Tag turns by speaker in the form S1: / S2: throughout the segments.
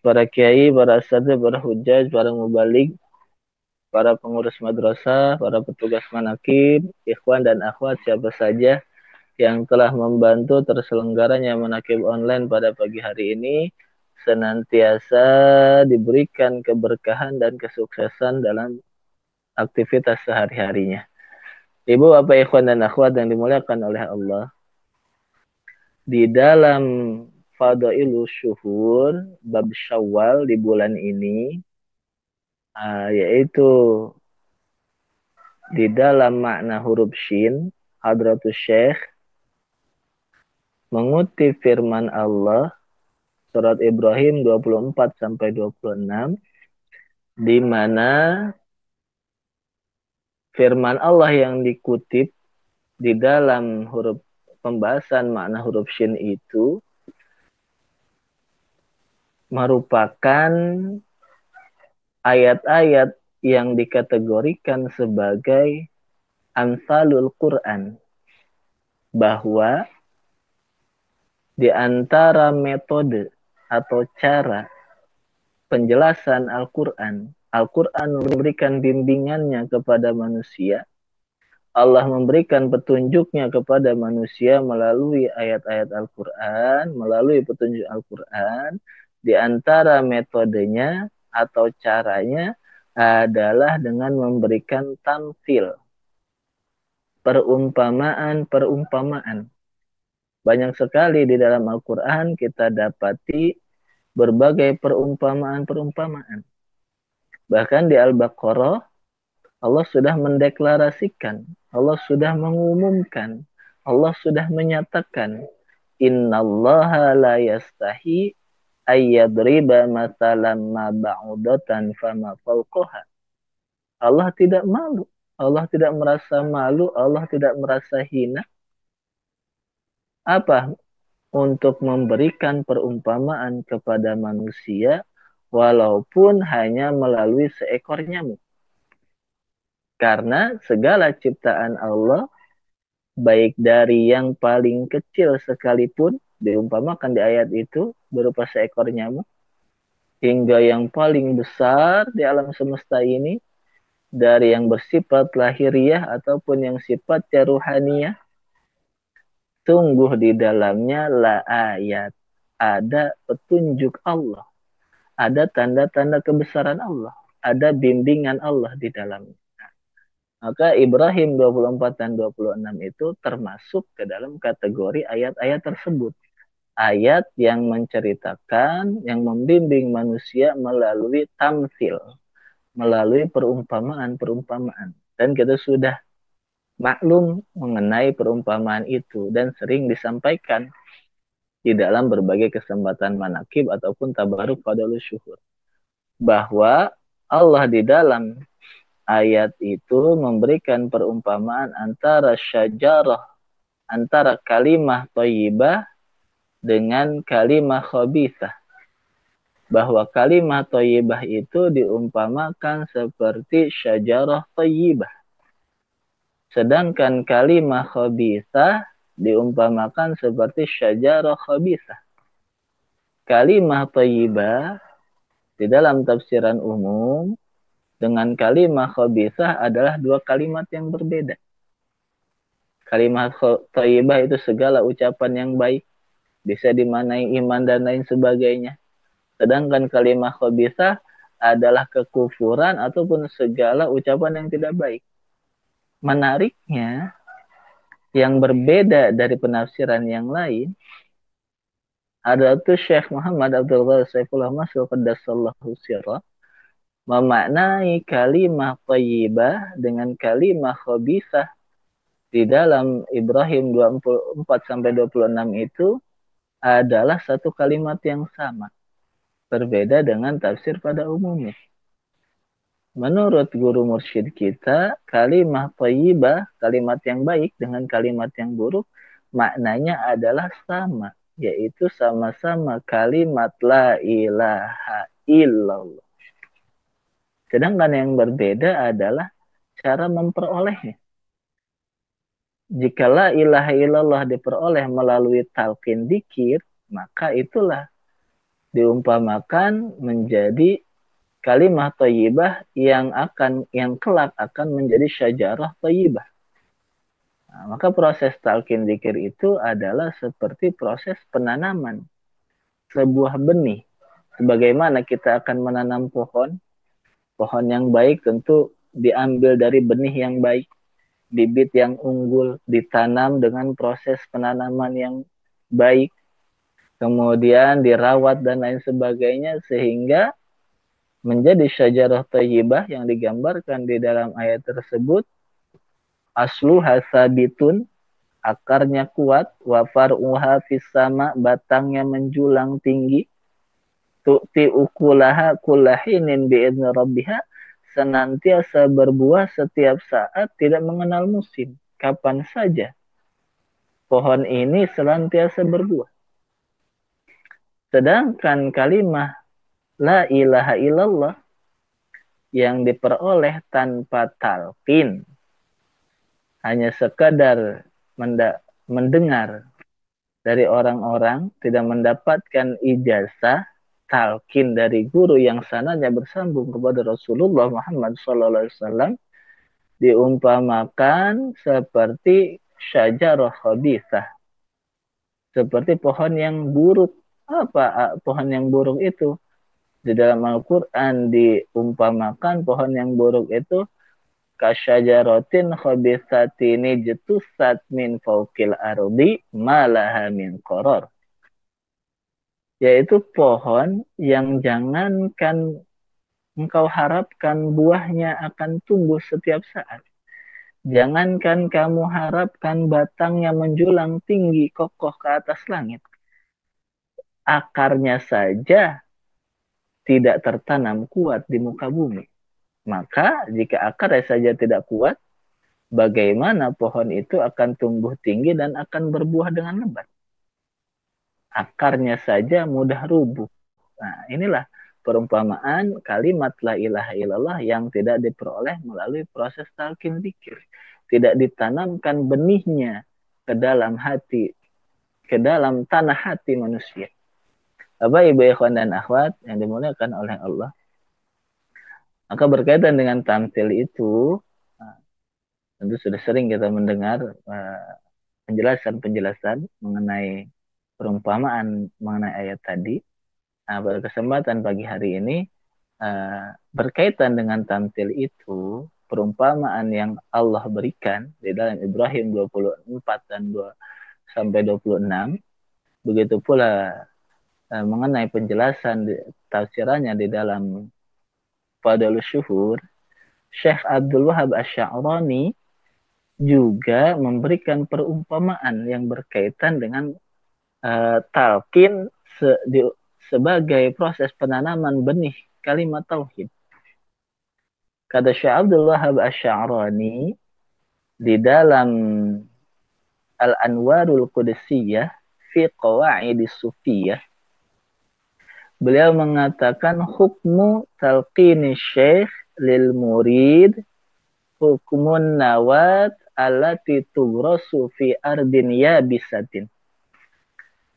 S1: para kiai, para asatidz, para hujjaj, para mubalig, para pengurus madrasah, para petugas manakib, ikhwan dan akhwat siapa saja yang telah membantu terselenggaranya manakib online pada pagi hari ini, senantiasa diberikan keberkahan dan kesuksesan dalam aktivitas sehari-harinya. Ibu, bapak, ikhwan dan akhwat yang dimuliakan oleh Allah, di dalam Fadailu Syuhur bab Syawal di bulan ini, yaitu di dalam makna huruf Shin, Hadratus Syekh mengutip firman Allah surat Ibrahim 24 sampai 26, di mana firman Allah yang dikutip di dalam huruf pembahasan makna huruf Shin itu merupakan ayat-ayat yang dikategorikan sebagai Amsalul Quran, bahwa di antara metode atau cara penjelasan Al-Quran, Al-Quran memberikan bimbingannya kepada manusia, Allah memberikan petunjuknya kepada manusia melalui ayat-ayat Al-Quran, melalui petunjuk Al-Quran. Di antara metodenya atau caranya adalah dengan memberikan tamsil, perumpamaan-perumpamaan. Banyak sekali di dalam Al-Quran kita dapati berbagai perumpamaan-perumpamaan. Bahkan di Al-Baqarah, Allah sudah mendeklarasikan, Allah sudah mengumumkan, Allah sudah menyatakan, Innallaha la yastahi ayyadriba matalam ma ba'udatan fama fawqaha. Allah tidak malu, Allah tidak merasa malu, Allah tidak merasa hina. Apa? Untuk memberikan perumpamaan kepada manusia walaupun hanya melalui seekor nyamuk. Karena segala ciptaan Allah, baik dari yang paling kecil sekalipun, diumpamakan di ayat itu berupa seekor nyamuk, hingga yang paling besar di alam semesta ini, dari yang bersifat lahiriah ataupun yang sifatnya ruhaniyah, sungguh di dalamnya la ayat, ada petunjuk Allah, ada tanda-tanda kebesaran Allah, ada bimbingan Allah di dalamnya. Maka Ibrahim 24 dan 26 itu termasuk ke dalam kategori ayat-ayat tersebut. Ayat yang menceritakan, yang membimbing manusia melalui tamsil, melalui perumpamaan-perumpamaan. Dan kita sudah maklum mengenai perumpamaan itu dan sering disampaikan di dalam berbagai kesempatan manakib ataupun tabaruk fadalus syuhur. Bahwa Allah di dalam ayat itu memberikan perumpamaan antara syajarah, antara kalimah thayyibah dengan kalimah khabithah. Bahwa kalimah thayyibah itu diumpamakan seperti syajarah thayyibah. Sedangkan kalimah khabithah diumpamakan seperti syajarah khabithah. Kalimah thayyibah di dalam tafsiran umum dengan kalimah khabithah adalah dua kalimat yang berbeda. Kalimat thayyibah itu segala ucapan yang baik, bisa dimaknai iman dan lain sebagainya. Sedangkan kalimat khabithah adalah kekufuran ataupun segala ucapan yang tidak baik. Menariknya, yang berbeda dari penafsiran yang lain, ada tuh Syekh Muhammad Abdul Ghaffar Saifullah Mas'ud Qaddasallahu sirrah memaknai kalimah thayyibah dengan kalimah khabithah di dalam Ibrahim 24 sampai 26 itu adalah satu kalimat yang sama, berbeda dengan tafsir pada umumnya. Menurut guru mursyid kita, kalimah thayyibah, kalimat yang baik dengan kalimat yang buruk, maknanya adalah sama, yaitu sama-sama kalimat la ilaha illallah. Sedangkan yang berbeda adalah cara memperolehnya. Jika la ilaha illallah diperoleh melalui talqin dzikir, maka itulah diumpamakan menjadi kalimah thayyibah yang kelak akan menjadi syajarah thayyibah. Nah, maka proses talqin dzikir itu adalah seperti proses penanaman sebuah benih. Sebagaimana kita akan menanam pohon, pohon yang baik tentu diambil dari benih yang baik, bibit yang unggul, ditanam dengan proses penanaman yang baik, kemudian dirawat dan lain sebagainya sehingga menjadi syajarah thayyibah yang digambarkan di dalam ayat tersebut. Aslu hasabitun, akarnya kuat, wa far'uha fis sama, batangnya menjulang tinggi, tu'ti ukulaha kullahinin bi'idni rabbiha, senantiasa berbuah setiap saat, tidak mengenal musim. Kapan saja pohon ini senantiasa berbuah. Sedangkan kalimah la ilaha illallah yang diperoleh tanpa talqin, hanya sekadar mendengar dari orang-orang, tidak mendapatkan ijazah talqin dari guru yang sanadnya bersambung kepada Rasulullah Muhammad SAW, diumpamakan seperti syajarah khabithah, seperti pohon yang buruk. Apa pohon yang buruk itu? Di dalam Al-Quran diumpamakan pohon yang buruk itu kasyajaratin khabithatin ijtusat min fawqil ardi malaha min qaror. Yaitu pohon yang jangankan engkau harapkan buahnya akan tumbuh setiap saat. Jangankan kamu harapkan batangnya menjulang tinggi kokoh ke atas langit. Akarnya saja tidak tertanam kuat di muka bumi. Maka jika akarnya saja tidak kuat, bagaimana pohon itu akan tumbuh tinggi dan akan berbuah dengan lebat? Akarnya saja mudah rubuh. Nah, inilah perumpamaan kalimat la ilaha illallah yang tidak diperoleh melalui proses talqin dzikir. Tidak ditanamkan benihnya ke dalam hati, ke dalam tanah hati manusia. Bapak, Ibu, ikhwan dan akhwat yang dimuliakan oleh Allah. Maka berkaitan dengan tamtil itu, tentu sudah sering kita mendengar penjelasan-penjelasan mengenai perumpamaan mengenai ayat tadi. Nah, pada kesempatan pagi hari ini berkaitan dengan tamtil itu, perumpamaan yang Allah berikan di dalam Ibrahim 24 dan 2 sampai 26, begitu pula mengenai penjelasan tafsirannya di dalam Fadlus Syuhur, Syekh Abdul Wahab Asy-Sya'rani juga memberikan perumpamaan yang berkaitan dengan talqin sebagai proses penanaman benih kalimat tauhid. Kata Syekh Abdul Wahab Asy-Sya'rani di dalam Al-Anwarul Qudsiyah fi Qawaidis Sufiyah, beliau mengatakan hukmu talqini syekh lil murid hukmun nawat allati tugrasu fi ardin yabisatin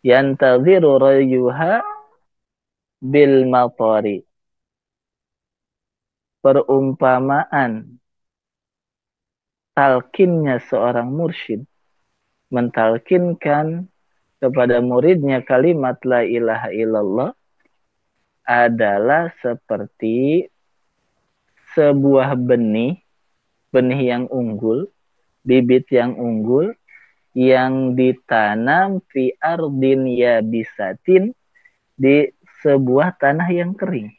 S1: yantadhiru rayuha bil matari. Perumpamaan talkinnya seorang mursyid mentalkinkan kepada muridnya kalimat la ilaha illallah adalah seperti sebuah benih yang unggul, bibit yang unggul yang ditanam fi ardin yabisatin, di sebuah tanah yang kering.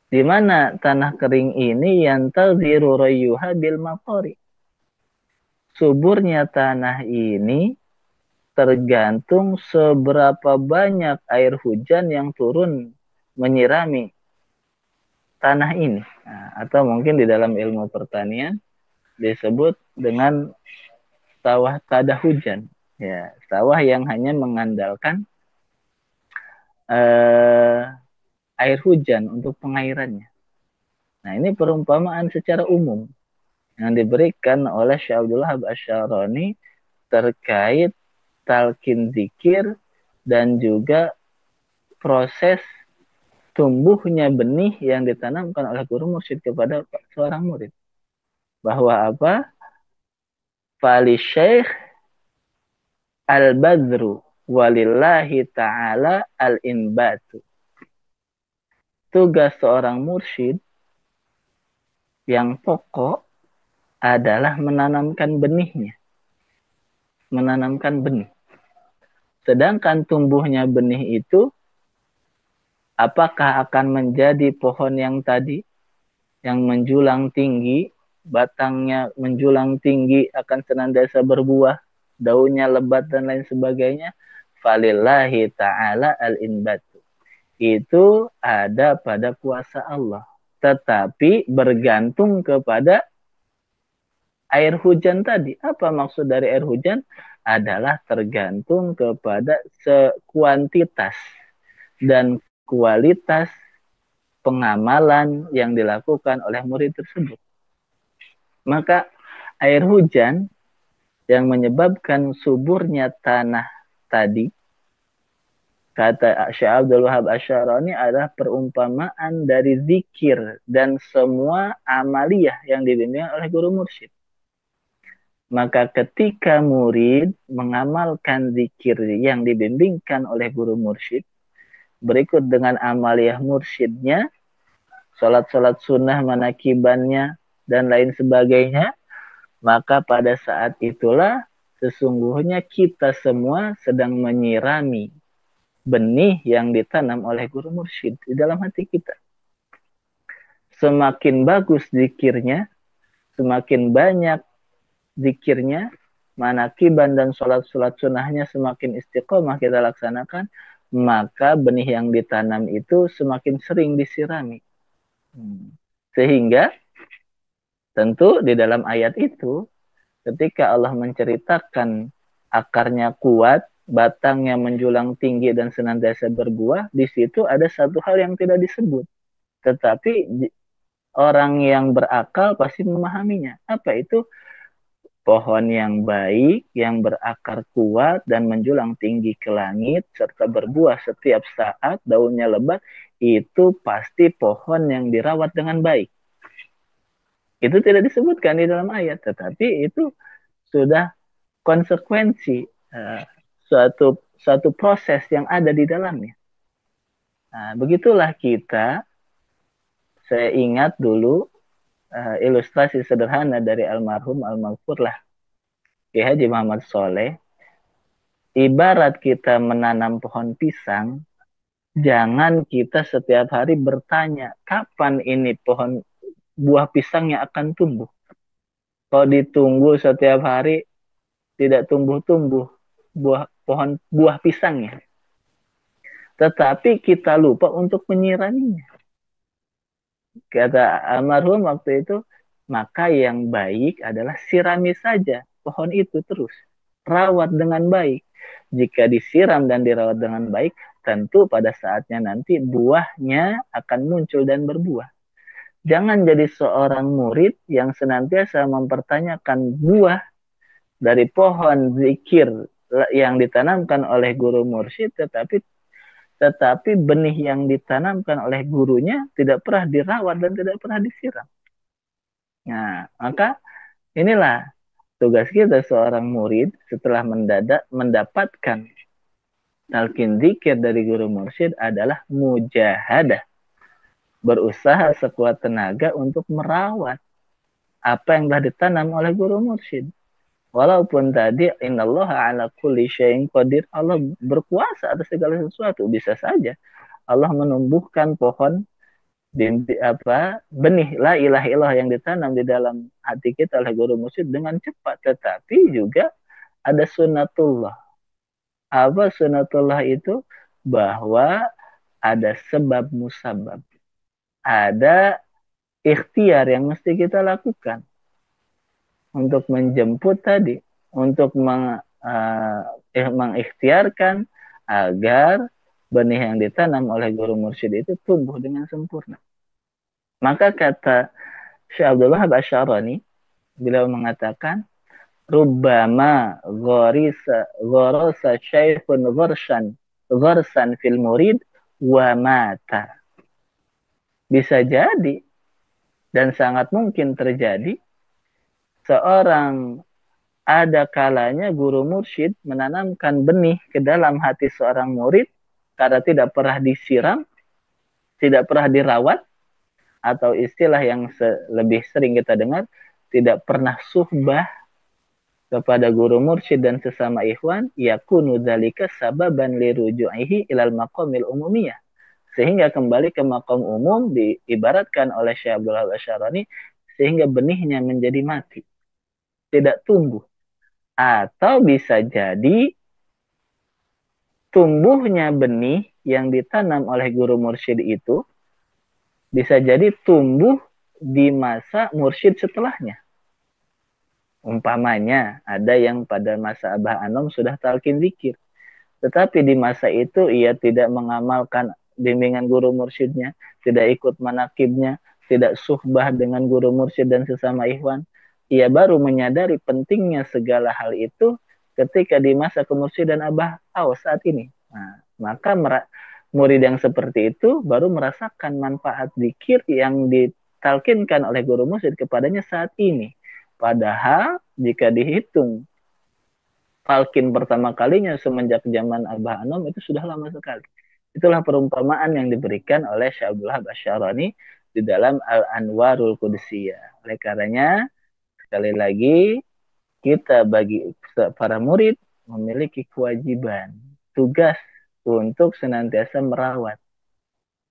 S1: Di mana tanah kering ini yantaziru rayyuha bil maqari. Suburnya tanah ini tergantung seberapa banyak air hujan yang turun menyirami tanah ini. Nah, atau mungkin di dalam ilmu pertanian disebut dengan sawah tada hujan. Ya, sawah yang hanya mengandalkan air hujan untuk pengairannya. Nah, ini perumpamaan secara umum yang diberikan oleh Syekh Abdullah Asy-Sya'rani terkait talqin zikir dan juga proses tumbuhnya benih yang ditanamkan oleh guru mursyid kepada seorang murid. Bahwa apa? Fali syekh al-badru walillahi ta'ala al-inbatu. Tugas seorang mursyid yang pokok adalah menanamkan benihnya. Menanamkan benih. Sedangkan tumbuhnya benih itu apakah akan menjadi pohon yang tadi, yang menjulang tinggi, batangnya menjulang tinggi, akan senantiasa berbuah, daunnya lebat dan lain sebagainya. Falillahi ta'ala al-inbatu. Itu ada pada kuasa Allah. Tetapi bergantung kepada air hujan tadi. Apa maksud dari air hujan? Adalah tergantung kepada kuantitas dan kualitas pengamalan yang dilakukan oleh murid tersebut. Maka air hujan yang menyebabkan suburnya tanah tadi, kata Syekh Abdul Wahab Asy'arani, adalah perumpamaan dari zikir dan semua amaliyah yang dibimbing oleh guru mursyid. Maka ketika murid mengamalkan zikir yang dibimbingkan oleh guru mursyid, berikut dengan amaliyah mursyidnya, sholat-sholat sunnah, manakibannya, dan lain sebagainya, maka pada saat itulah sesungguhnya kita semua sedang menyirami benih yang ditanam oleh guru mursyid di dalam hati kita. Semakin bagus zikirnya, semakin banyak zikirnya, manakiban dan sholat-sholat sunnahnya semakin istiqomah kita laksanakan, maka benih yang ditanam itu semakin sering disirami. Sehingga tentu di dalam ayat itu, ketika Allah menceritakan akarnya kuat, batangnya menjulang tinggi dan senantiasa berbuah, di situ ada satu hal yang tidak disebut. Tetapi orang yang berakal pasti memahaminya. Apa itu? Pohon yang baik, yang berakar kuat dan menjulang tinggi ke langit, serta berbuah setiap saat, daunnya lebat, itu pasti pohon yang dirawat dengan baik. Itu tidak disebutkan di dalam ayat, tetapi itu sudah konsekuensi suatu proses yang ada di dalamnya. Nah, begitulah kita. Saya ingat dulu ilustrasi sederhana dari almarhum almarhum lah Kiai Haji Muhammad Soleh. Ibarat kita menanam pohon pisang, jangan kita setiap hari bertanya kapan ini pohon buah pisangnya akan tumbuh. Kalau ditunggu setiap hari tidak tumbuh-tumbuh pohon buah pisangnya. Tetapi kita lupa untuk menyiraminya. Kata almarhum waktu itu, maka yang baik adalah sirami saja pohon itu terus. Rawat dengan baik. Jika disiram dan dirawat dengan baik, tentu pada saatnya nanti buahnya akan muncul dan berbuah. Jangan jadi seorang murid yang senantiasa mempertanyakan buah dari pohon zikir yang ditanamkan oleh guru mursyid, tetapi benih yang ditanamkan oleh gurunya tidak pernah dirawat dan tidak pernah disiram. Nah, maka inilah tugas kita seorang murid setelah mendapatkan talqin zikir dari guru mursyid adalah mujahadah. Berusaha sekuat tenaga untuk merawat apa yang telah ditanam oleh guru mursyid. Walaupun tadi innallaha ala kulli syai'in qadir, Allah berkuasa atas segala sesuatu, bisa saja Allah menumbuhkan pohon benih la ilaha illallah yang ditanam di dalam hati kita oleh guru mursyid dengan cepat, tetapi juga ada sunnatullah. Apa sunnatullah itu? Bahwa ada sebab musabab, ada ikhtiar yang mesti kita lakukan untuk menjemput tadi, untuk mengikhtiarkan agar benih yang ditanam oleh guru mursyid itu tumbuh dengan sempurna. Maka kata Syekh Abdul Wahab Asy'arani, beliau mengatakan, rubbama gharasa syaikhun gharsan fil murid wa mata. Bisa jadi dan sangat mungkin terjadi seorang ada kalanya guru mursyid menanamkan benih ke dalam hati seorang murid karena tidak pernah disiram, tidak pernah dirawat, atau istilah yang lebih sering kita dengar, tidak pernah suhbah kepada guru mursyid dan sesama ikhwan, yakunu dzalika sababan liruju'ihi ilal maqamil umumiyah. Sehingga kembali ke makom umum diibaratkan oleh Syekh Abdullah Basyarani, sehingga benihnya menjadi mati, tidak tumbuh. Atau bisa jadi tumbuhnya benih yang ditanam oleh guru mursyid itu bisa jadi tumbuh di masa mursyid setelahnya. Umpamanya ada yang pada masa Abah Anom sudah talqin zikir, tetapi di masa itu ia tidak mengamalkan bimbingan guru mursyidnya, tidak ikut manakibnya, tidak suhbah dengan guru mursyid dan sesama ikhwan. Ia baru menyadari pentingnya segala hal itu ketika di masa kemursyidaan Abah Aws saat ini. Nah, maka murid yang seperti itu baru merasakan manfaat zikir yang ditalkinkan oleh guru mursyid kepadanya saat ini. Padahal jika dihitung talqin pertama kalinya semenjak zaman Abah Anom itu sudah lama sekali. Itulah perumpamaan yang diberikan oleh Syekh Abdullah Basyarani di dalam Al-Anwarul Qudusiyah. Oleh karenanya, sekali lagi, kita bagi para murid memiliki kewajiban, tugas untuk senantiasa merawat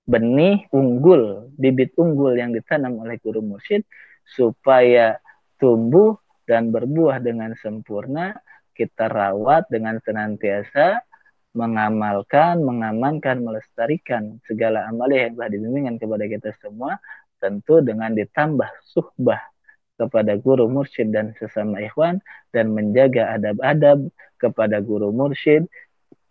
S1: benih unggul, bibit unggul yang ditanam oleh guru mursyid supaya tumbuh dan berbuah dengan sempurna. Kita rawat dengan senantiasa mengamalkan, mengamankan, melestarikan segala amal yang telah dibimbingkan kepada kita semua, tentu dengan ditambah suhbah kepada guru mursyid dan sesama ikhwan, dan menjaga adab-adab kepada guru mursyid,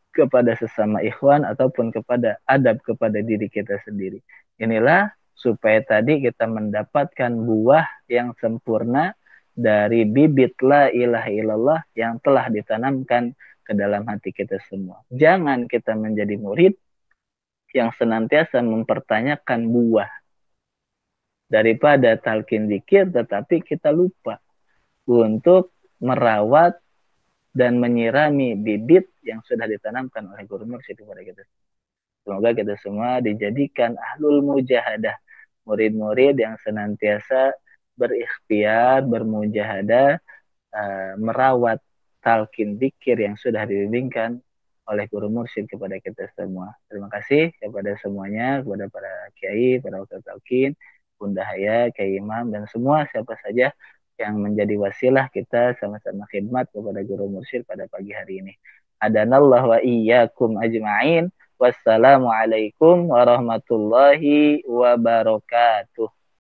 S1: kepada sesama ikhwan, ataupun kepada adab kepada diri kita sendiri. Inilah supaya tadi kita mendapatkan buah yang sempurna dari bibit la ilaha illallah yang telah ditanamkan ke dalam hati kita semua. Jangan kita menjadi murid yang senantiasa mempertanyakan buah daripada talqin zikir, tetapi kita lupa untuk merawat dan menyirami bibit yang sudah ditanamkan oleh guru mursyid kepada kita. Semoga kita semua dijadikan ahlul mujahadah, murid-murid yang senantiasa berikhtiar, bermujahadah, merawat talqin zikir yang sudah dibimbingkan oleh guru mursyid kepada kita semua. Terima kasih kepada semuanya, kepada para kiai, para ustadz talqin, Bunda Haya, Kiai Imam, dan semua siapa saja yang menjadi wasilah kita sama-sama khidmat kepada guru mursyid pada pagi hari ini. Adanallah wa iyyakum ajma'in. Wassalamualaikum warahmatullahi wabarakatuh.